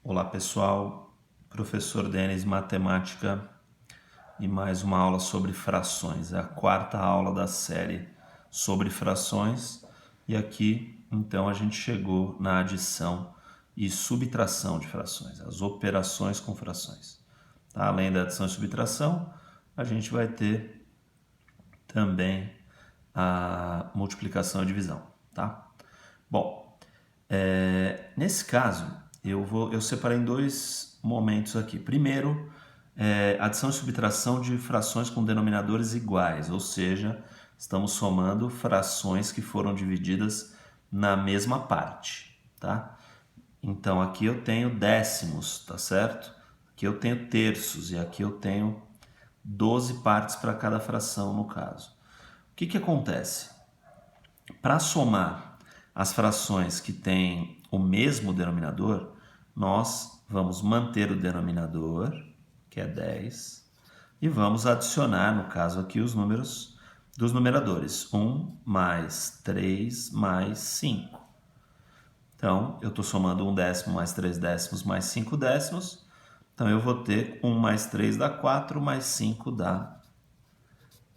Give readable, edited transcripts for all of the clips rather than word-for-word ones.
Olá pessoal, professor Denis, matemática e mais uma aula sobre frações. É a quarta aula da série sobre frações e aqui então a gente chegou na adição e subtração de frações, as operações com frações. Tá? Além da adição e subtração, a gente vai ter também a multiplicação e divisão. Tá? Bom, nesse caso eu separei em dois momentos aqui. Primeiro, adição e subtração de frações com denominadores iguais, ou seja, estamos somando frações que foram divididas na mesma parte, tá? Então aqui eu tenho décimos, tá certo? Aqui eu tenho terços e aqui eu tenho 12 partes para cada fração no caso. O que acontece? Para somar as frações que têm o mesmo denominador, nós vamos manter o denominador, que é 10, e vamos adicionar, no caso aqui, os números dos numeradores. 1 mais 3 mais 5. Então, eu estou somando 1 décimo mais 3 décimos mais 5 décimos. Então, eu vou ter 1 mais 3 dá 4, mais 5 dá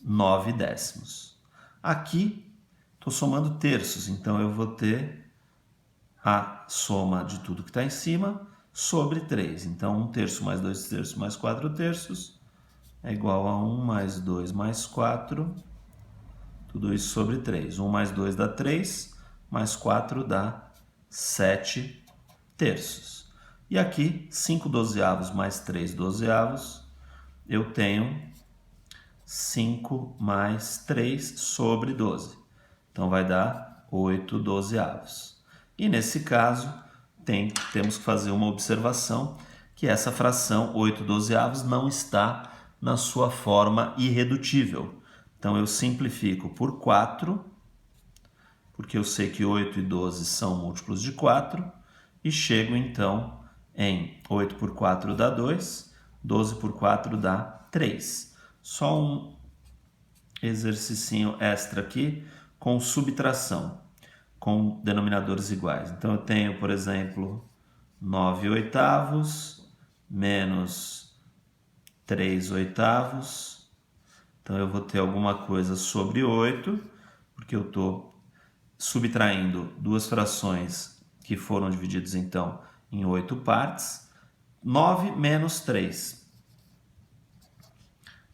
9 décimos. Aqui, estou somando terços, então eu vou ter a soma de tudo que está em cima sobre 3. Então, 1 terço mais 2 terços mais 4 terços é igual a 1 mais 2 mais 4, tudo isso sobre 3. 1 mais 2 dá 3, mais 4 dá 7 terços. E aqui, 5 dozeavos mais 3 dozeavos, eu tenho 5 mais 3 sobre 12. Então, vai dar 8 dozeavos. E nesse caso, temos que fazer uma observação que essa fração 8 dozeavos não está na sua forma irredutível. Então, eu simplifico por 4, porque eu sei que 8 e 12 são múltiplos de 4, e chego então em 8 por 4 dá 2, 12 por 4 dá 3. Só um exercicinho extra aqui com subtração, com denominadores iguais. Então, eu tenho, por exemplo, 9 oitavos menos 3 oitavos. Então, eu vou ter alguma coisa sobre 8, porque eu estou subtraindo duas frações que foram divididas, então, em 8 partes. 9 menos 3.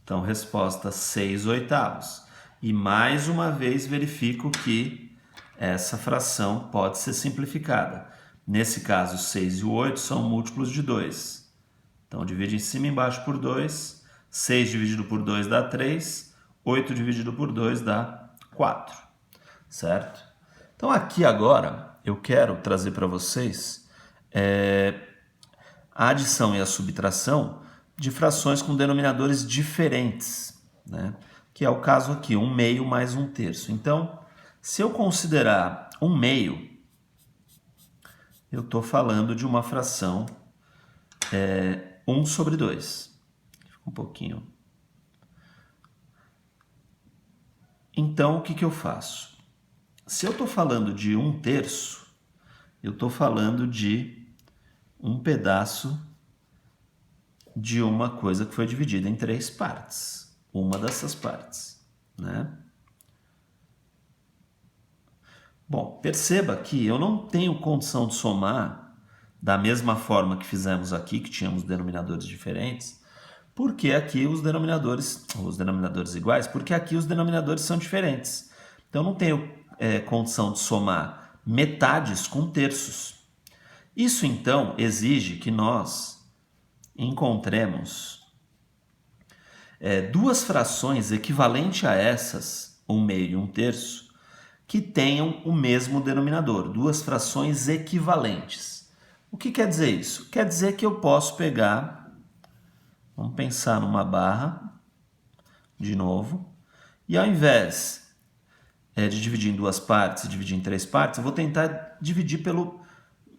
Então, resposta 6 oitavos. E mais uma vez verifico que essa fração pode ser simplificada. Nesse caso, 6 e 8 são múltiplos de 2. Então, divide em cima e embaixo por 2. 6 dividido por 2 dá 3. 8 dividido por 2 dá 4. Certo? Então, aqui agora, eu quero trazer para vocês a adição e a subtração de frações com denominadores diferentes, né? Que é o caso aqui, 1 meio mais 1 terço. Então, se eu considerar 1 meio, eu estou falando de uma fração 1 sobre 2. Fica um pouquinho. Então, o que eu faço? Se eu estou falando de 1 terço, eu estou falando de um pedaço de uma coisa que foi dividida em 3 partes. Uma dessas partes, né? Bom, perceba que eu não tenho condição de somar da mesma forma que fizemos aqui, que tínhamos denominadores diferentes, porque aqui os denominadores iguais, porque aqui os denominadores são diferentes. Então, eu não tenho condição de somar metades com terços. Isso, então, exige que nós encontremos duas frações equivalentes a essas, 1 meio e 1 terço, que tenham o mesmo denominador, duas frações equivalentes. O que quer dizer isso? Quer dizer que eu posso pegar, vamos pensar numa barra, de novo, e ao invés de dividir em 2 partes e dividir em 3 partes, eu vou tentar dividir pelo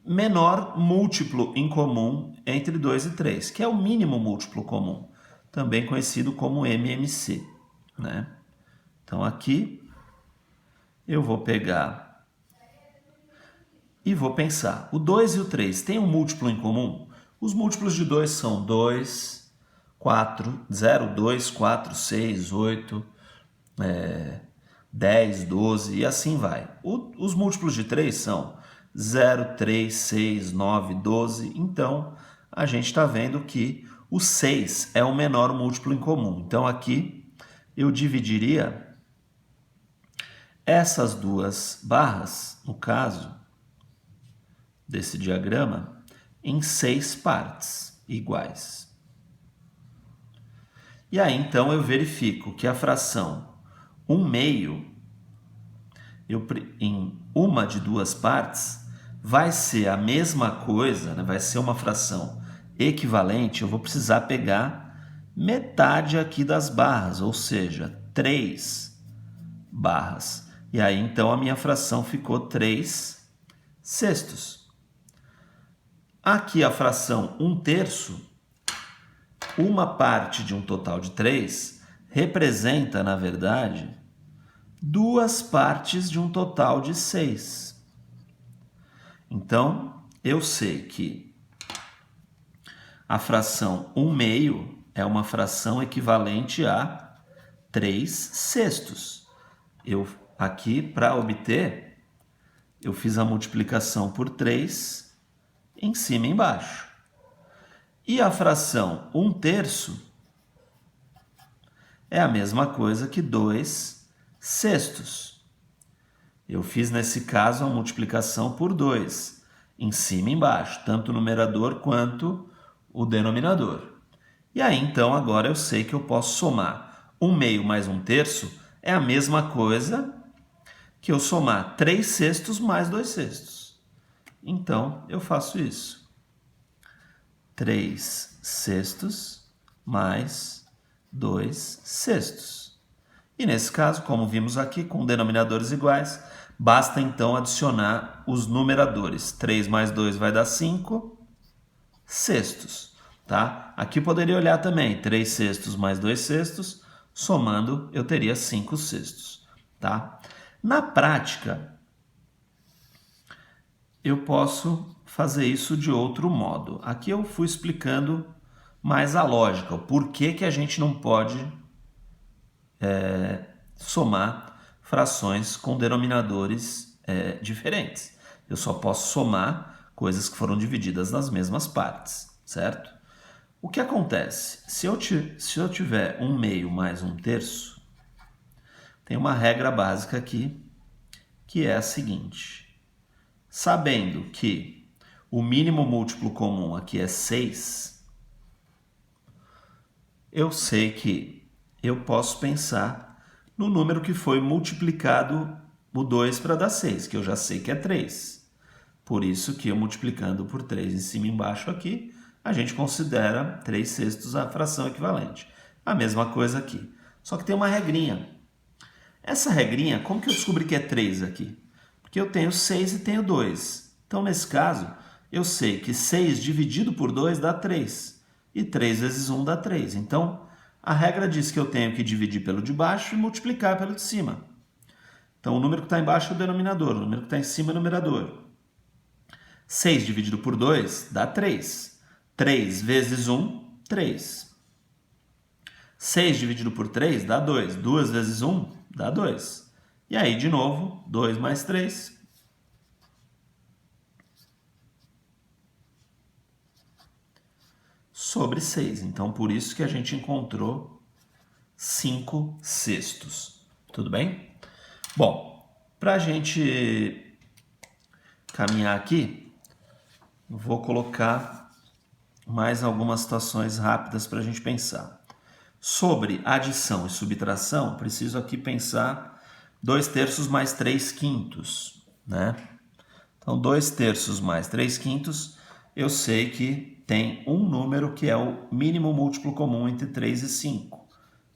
menor múltiplo em comum entre 2 e 3, que é o mínimo múltiplo comum, também conhecido como MMC, né? Então, aqui eu vou pegar e vou pensar. O 2 e o 3 têm um múltiplo em comum? Os múltiplos de 2 são 2, 4, 0, 2, 4, 6, 8, 10, 12 e assim vai. Os múltiplos de 3 são 0, 3, 6, 9, 12. Então, a gente está vendo que o 6 é o menor múltiplo em comum. Então, aqui eu dividiria essas duas barras, no caso desse diagrama, em 6 partes iguais. E aí, então, eu verifico que a fração 1/2, em uma de duas partes, vai ser a mesma coisa, né? Vai ser uma fração equivalente. Eu vou precisar pegar metade aqui das barras, ou seja, 3 barras. E aí, então, a minha fração ficou 3 sextos. Aqui a fração 1/3, uma parte de um total de 3, representa, na verdade, duas partes de um total de 6. Então, eu sei que a fração 1/2 é uma fração equivalente a 3 sextos. Aqui, para obter, eu fiz a multiplicação por 3 em cima e embaixo. E a fração 1/3 é a mesma coisa que 2 sextos. Eu fiz, nesse caso, a multiplicação por 2, em cima e embaixo, tanto o numerador quanto o denominador. E aí, então, agora eu sei que eu posso somar 1/2 mais 1/3 é a mesma coisa que eu somar 3 sextos mais 2 sextos. Então, eu faço isso. 3 sextos mais 2 sextos. E nesse caso, como vimos aqui, com denominadores iguais, basta então adicionar os numeradores. 3 mais 2 vai dar 5 sextos. Tá? Aqui poderia olhar também, 3 sextos mais 2 sextos, somando eu teria 5 sextos. Tá? Na prática, eu posso fazer isso de outro modo. Aqui eu fui explicando mais a lógica, o porquê que a gente não pode somar frações com denominadores diferentes. Eu só posso somar coisas que foram divididas nas mesmas partes, certo? O que acontece? Se eu tiver 1/2 mais 1/3, tem uma regra básica aqui, que é a seguinte. Sabendo que o mínimo múltiplo comum aqui é 6, eu sei que eu posso pensar no número que foi multiplicado o 2 para dar 6, que eu já sei que é 3. Por isso que eu multiplicando por 3 em cima e embaixo aqui, a gente considera 3 sextos a fração equivalente. A mesma coisa aqui. Só que tem uma regrinha. Essa regrinha, como que eu descobri que é 3 aqui? Porque eu tenho 6 e tenho 2. Então, nesse caso, eu sei que 6 dividido por 2 dá 3. E 3 vezes 1 dá 3. Então, a regra diz que eu tenho que dividir pelo de baixo e multiplicar pelo de cima. Então, o número que está embaixo é o denominador, o número que está em cima é o numerador. 6 dividido por 2 dá 3. 3 vezes 1, 3. 6 dividido por 3 dá 2. 2 vezes 1 dá 2. E aí, de novo, 2 mais 3. Sobre 6. Então, por isso que a gente encontrou 5 sextos. Tudo bem? Bom, para a gente caminhar aqui, vou colocar mais algumas situações rápidas para a gente pensar. Sobre adição e subtração, preciso aqui pensar 2/3 mais 3/5, né? Então, 2/3 mais 3/5, eu sei que tem um número que é o mínimo múltiplo comum entre 3 e 5,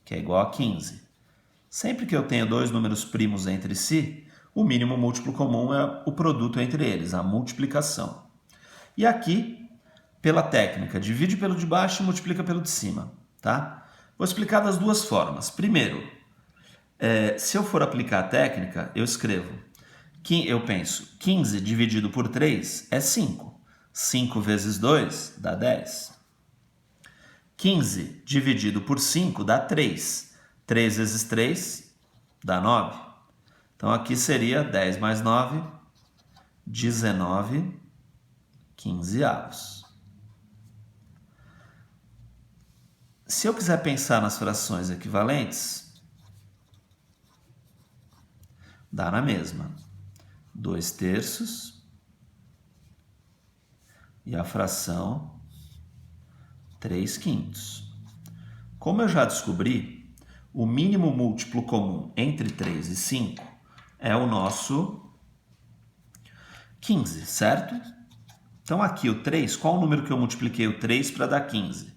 que é igual a 15. Sempre que eu tenho dois números primos entre si, o mínimo múltiplo comum é o produto entre eles, a multiplicação. E aqui, pela técnica, divide pelo de baixo e multiplica pelo de cima, tá? Vou explicar das duas formas. Primeiro, se eu for aplicar a técnica, eu escrevo Eu penso, 15 dividido por 3 é 5. 5 vezes 2 dá 10. 15 dividido por 5 dá 3. 3 vezes 3 dá 9. Então, aqui seria 10 mais 9, 19 quinzeavos. Se eu quiser pensar nas frações equivalentes, dá na mesma. 2 terços e a fração 3 quintos. Como eu já descobri, o mínimo múltiplo comum entre 3 e 5 é o nosso 15, certo? Então aqui o 3, qual o número que eu multipliquei o 3 para dar 15?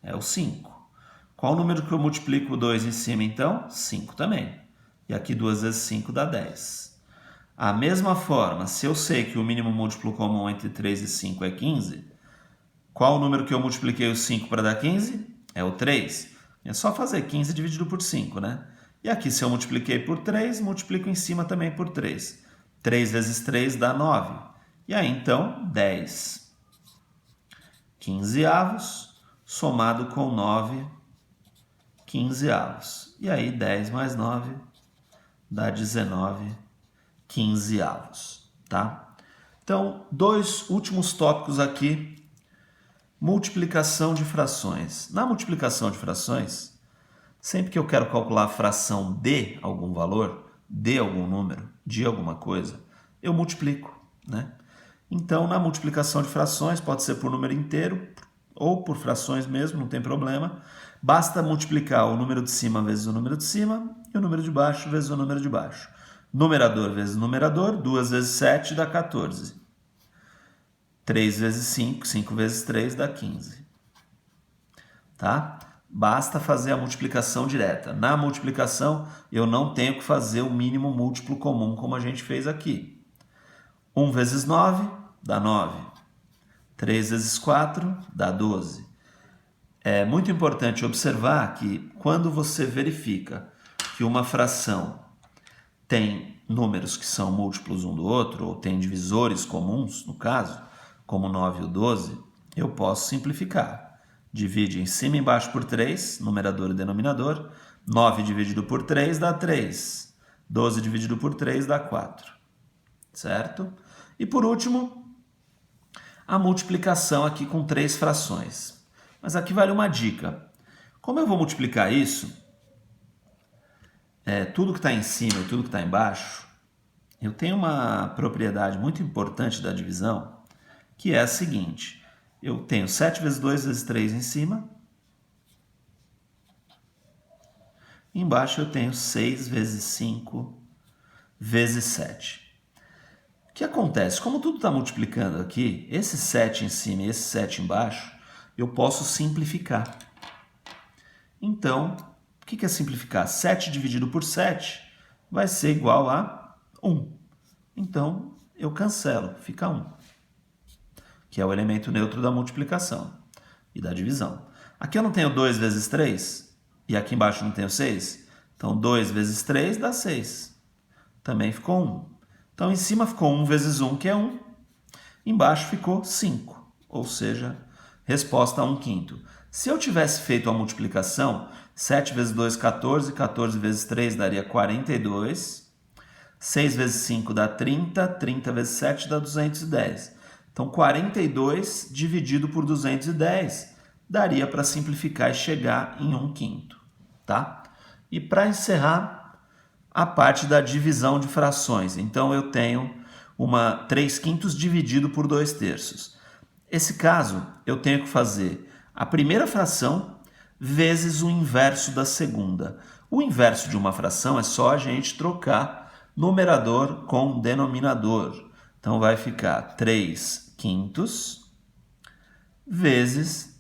É o 5. Qual o número que eu multiplico o 2 em cima então? 5 também. E aqui 2 vezes 5 dá 10. A mesma forma, se eu sei que o mínimo múltiplo comum entre 3 e 5 é 15, qual o número que eu multipliquei o 5 para dar 15? É o 3. É só fazer 15 dividido por 5, né? E aqui, se eu multipliquei por 3, multiplico em cima também por 3. 3 vezes 3 dá 9. E aí, então, 10 quinzeavos somado com 9 quinzeavos. E aí, 10 mais 9 dá 19 quinzeavos, tá? Então, dois últimos tópicos aqui. Multiplicação de frações. Na multiplicação de frações, sempre que eu quero calcular a fração de algum valor, de algum número, de alguma coisa, eu multiplico, né? Então, na multiplicação de frações, pode ser por número inteiro ou por frações mesmo, não tem problema. Basta multiplicar o número de cima vezes o número de cima e o número de baixo vezes o número de baixo. Numerador vezes numerador, 2 vezes 7 dá 14. 3 vezes 5, 5 vezes 3 dá 15. Tá? Basta fazer a multiplicação direta. Na multiplicação, eu não tenho que fazer o mínimo múltiplo comum, como a gente fez aqui. 1 vezes 9 dá 9. 3 vezes 4 dá 12. É muito importante observar que quando você verifica que uma fração tem números que são múltiplos um do outro, ou tem divisores comuns, no caso, como 9 e o 12, eu posso simplificar. Divide em cima e embaixo por 3, numerador e denominador. 9 dividido por 3 dá 3. 12 dividido por 3 dá 4. Certo? E por último, a multiplicação aqui com 3 frações. Mas aqui vale uma dica. Como eu vou multiplicar isso, tudo que está em cima e tudo que está embaixo, eu tenho uma propriedade muito importante da divisão, que é a seguinte: eu tenho 7 vezes 2 vezes 3 em cima, embaixo eu tenho 6 vezes 5 vezes 7. O que acontece? Como tudo está multiplicando aqui, esse 7 em cima e esse 7 embaixo, eu posso simplificar. Então, o que é simplificar? 7 dividido por 7 vai ser igual a 1. Então, eu cancelo, fica 1. Que é o elemento neutro da multiplicação e da divisão. Aqui eu não tenho 2 vezes 3, e aqui embaixo não tenho 6. Então, 2 vezes 3 dá 6. Também ficou 1. Então, em cima ficou 1 vezes 1, que é 1. Embaixo ficou 5, ou seja, resposta a 1/5. Se eu tivesse feito a multiplicação, 7 vezes 2, 14. 14 vezes 3 daria 42. 6 vezes 5 dá 30. 30 vezes 7 dá 210. Então, 42 dividido por 210 daria para simplificar e chegar em 1/5, tá? E para encerrar, a parte da divisão de frações. Então, eu tenho uma 3/5 dividido por 2 terços. Esse caso, eu tenho que fazer a primeira fração vezes o inverso da segunda. O inverso de uma fração é só a gente trocar numerador com denominador. Então, vai ficar 3/5 vezes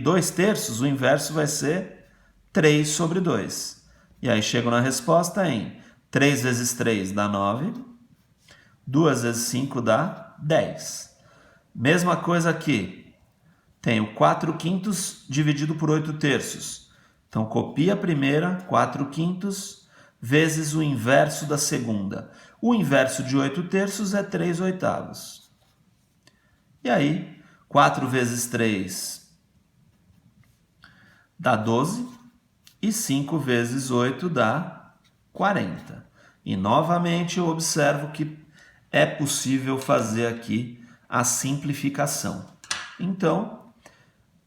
2 terços, o inverso vai ser 3 sobre 2. E aí chego na resposta em 3 vezes 3 dá 9, 2 vezes 5 dá 10. Mesma coisa aqui, tenho 4/5 dividido por 8 terços. Então, copia a primeira, 4/5 vezes o inverso da segunda. O inverso de 8/3 é 3/8. E aí, 4 vezes 3 dá 12 e 5 vezes 8 dá 40. E novamente eu observo que é possível fazer aqui a simplificação. Então,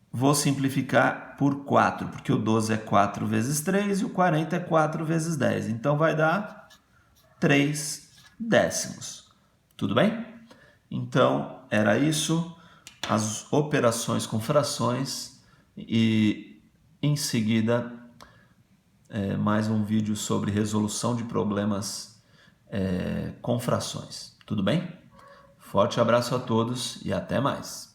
vou simplificar por 4, porque o 12 é 4 vezes 3 e o 40 é 4 vezes 10. Então, vai dar 3/10. Tudo bem? Então, era isso, as operações com frações e, em seguida, mais um vídeo sobre resolução de problemas com frações. Tudo bem? Forte abraço a todos e até mais!